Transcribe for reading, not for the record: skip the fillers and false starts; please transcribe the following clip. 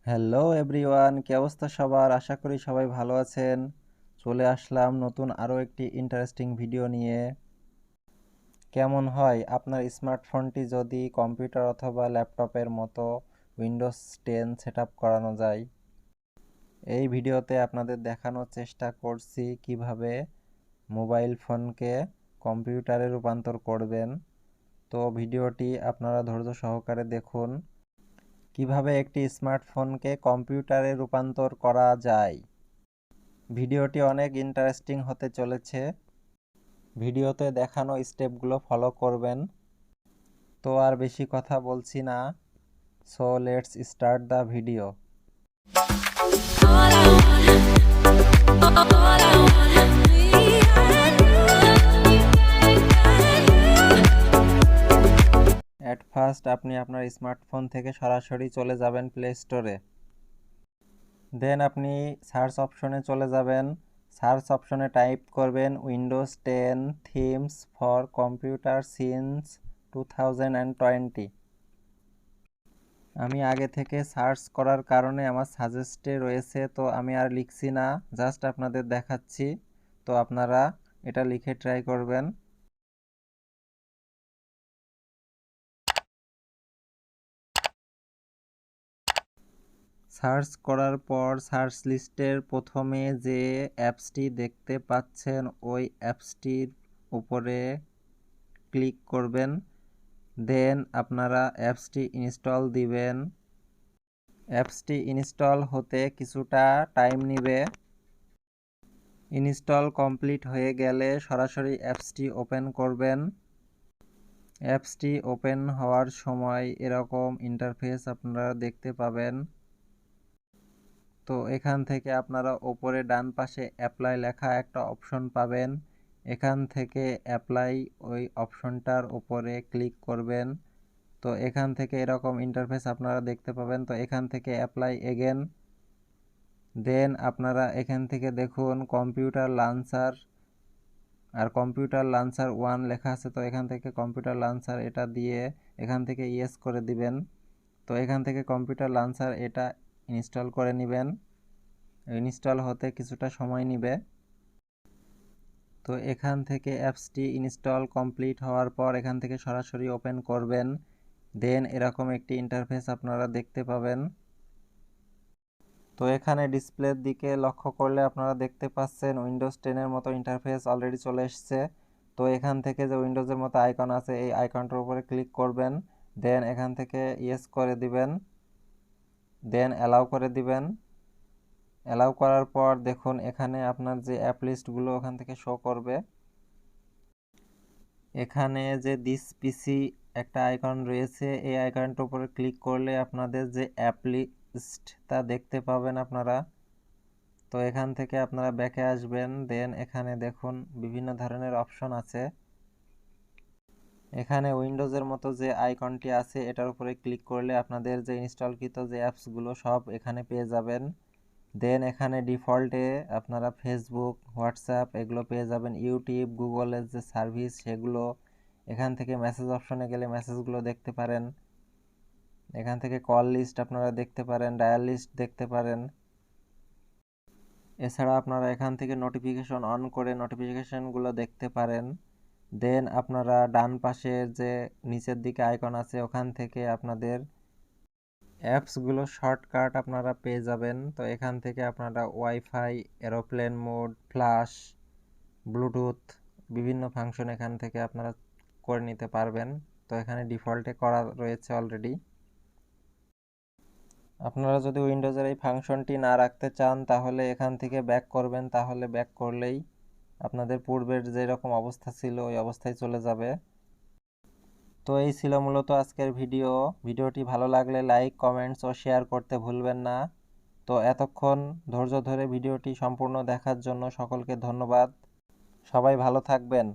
Hello everyone, কি অবস্থা সবার? আশা করি সবাই ভালো আছেন। চলে আসলাম নতুন আরও একটি ইন্টারেস্টিং ভিডিও নিয়ে। কেমন হয় আপনার স্মার্টফোনটি যদি কম্পিউটার অথবা ল্যাপটপের মতো উইন্ডোজ 10 সেট আপ করানো যায়। এই ভিডিওতে আপনাদের দেখানোর চেষ্টা করছি কিভাবে মোবাইল ফোনকে কম্পিউটারে রূপান্তর করবেন। তো ভিডিওটি আপনারা ধৈর্য সহকারে দেখুন কিভাবে একটি স্মার্টফোনকে কম্পিউটারে রূপান্তর করা যায়। ভিডিওটি অনেক ইন্টারেস্টিং হতে চলেছে। ভিডিওতে দেখানো স্টেপগুলো ফলো করবেন। তো আর বেশি কথা বলছি না, so let's start the video. At first আপনি আপনার স্মার্টফোন থেকে সরাসরি চলে যাবেন প্লে স্টোরে। দেন আপনি সার্চ অপশনে চলে যাবেন। সার্চ অপশনে টাইপ করবেন Windows 10 themes for computer since 2020। আমি আগে থেকে সার্চ করার কারণে আমার সাজেস্টে রয়েছে, তো আমি আর লিখছি না, জাস্ট আপনাদের দেখাচ্ছি। তো আপনারা এটা লিখে ট্রাই করবেন। সার্চ করার পর সার্চ লিস্টের প্রথমে যে অ্যাপসটি দেখতে পাচ্ছেন ওই অ্যাপসটির উপরে ক্লিক করবেন। দেন আপনারা অ্যাপসটি ইনস্টল দিবেন। অ্যাপসটি ইনস্টল হতে কিছুটা টাইম নেবে। ইনস্টল কমপ্লিট হয়ে গেলে সরাসরি অ্যাপসটি ওপেন করবেন। অ্যাপসটি ওপেন হওয়ার সময় এরকম ইন্টারফেস আপনারা দেখতে পাবেন। তো এখান থেকে আপনারা ওপরে ডান পাশে অ্যাপ্লাই লেখা একটা অপশন পাবেন। এখান থেকে অ্যাপ্লাই ওই অপশনটার উপরে ক্লিক করবেন। তো এখান থেকে এরকম ইন্টারফেস আপনারা দেখতে পাবেন। তো এখান থেকে অ্যাপ্লাই এগেন। দেন আপনারা এখান থেকে দেখুন কম্পিউটার লঞ্চার আর কম্পিউটার লঞ্চার 1 লেখা আছে। তো এখান থেকে কম্পিউটার লঞ্চার এটা দিয়ে এখান থেকে ইয়েস করে দিবেন। তো এখান থেকে কম্পিউটার লঞ্চার এটা ইনস্টল করে নেবেন। ইনস্টল হতে কিছুটা সময় নেবে। তো এখান থেকে অ্যাপসটি ইনস্টল কমপ্লিট হওয়ার পর এখান থেকে সরাসরি ওপেন করবেন। দেন এরকম একটি ইন্টারফেস আপনারা দেখতে পাবেন। তো এখানে ডিসপ্লের দিকে লক্ষ্য করলে আপনারা দেখতে পাচ্ছেন উইন্ডোজ 10 এর মতো ইন্টারফেস অলরেডি চলে এসেছে। তো এখান থেকে যে উইন্ডোজের মতো আইকন আছে এই আইকনটার উপরে ক্লিক করবেন। দেন এখান থেকে ইয়েস করে দিবেন। দেন অ্যালাউ করে দিবেন। অ্যালাউ করার পর দেখুন এখানে আপনার যে অ্যাপ লিস্টগুলো ওখান থেকে শো করবে। এখানে যে দিস পিসি একটা আইকন রয়েছে, এই আইকনটার উপরে ক্লিক করলে আপনাদের যে অ্যাপ লিস্ট তা দেখতে পাবেন আপনারা। তো এখান থেকে আপনারা ব্যাকে আসবেন। দেন এখানে দেখুন বিভিন্ন ধরনের অপশন আছে। এখানে উইন্ডোজের মতো যে আইকনটি আছে এটার উপরে ক্লিক করলে আপনাদের যে ইনস্টলকৃত যে অ্যাপসগুলো সব এখানে পেয়ে যাবেন। দেন এখানে ডিফল্টে আপনারা ফেসবুক, হোয়াটসঅ্যাপ এগুলো পেয়ে যাবেন। ইউটিউব, গুগলের যে সার্ভিস সেগুলো। এখান থেকে মেসেজ অপশনে গেলে মেসেজগুলো দেখতে পারেন। এখান থেকে কল লিস্ট আপনারা দেখতে পারেন, ডায়াল লিস্ট দেখতে পারেন। এছাড়া আপনারা এখান থেকে নোটিফিকেশন অন করে নোটিফিকেশনগুলো দেখতে পারেন। দেন আপনারা ডান পাশের যে নিচের দিকে আইকন আছে ওখান থেকে আপনাদের অ্যাপসগুলো শর্টকাট আপনারা পেয়ে যাবেন। তো এখান থেকে আপনারা wifi, aeroplane mode, flash, Bluetooth বিভিন্ন ফাংশন এখান থেকে আপনারা করে নিতে পারবেন। তো এখানে ডিফল্টে করা রয়েছে অলরেডি। আপনারা যদি উইন্ডোজের এই ফাংশনটি না রাখতে চান তাহলে এখান থেকে ব্যাক করবেন, তাহলে ব্যাক করলেই আপনাদের পূর্বের যেরকম অবস্থা ছিল ওই অবস্থায় চলে যাবে। তো এই ছিল মূলত আজকের ভিডিওটি ভালো লাগলে লাইক, কমেন্টস ও শেয়ার করতে ভুলবেন না। তো এতক্ষণ ধৈর্য ধরে ভিডিওটি সম্পূর্ণ দেখার জন্য সকলকে ধন্যবাদ। সবাই ভালো থাকবেন।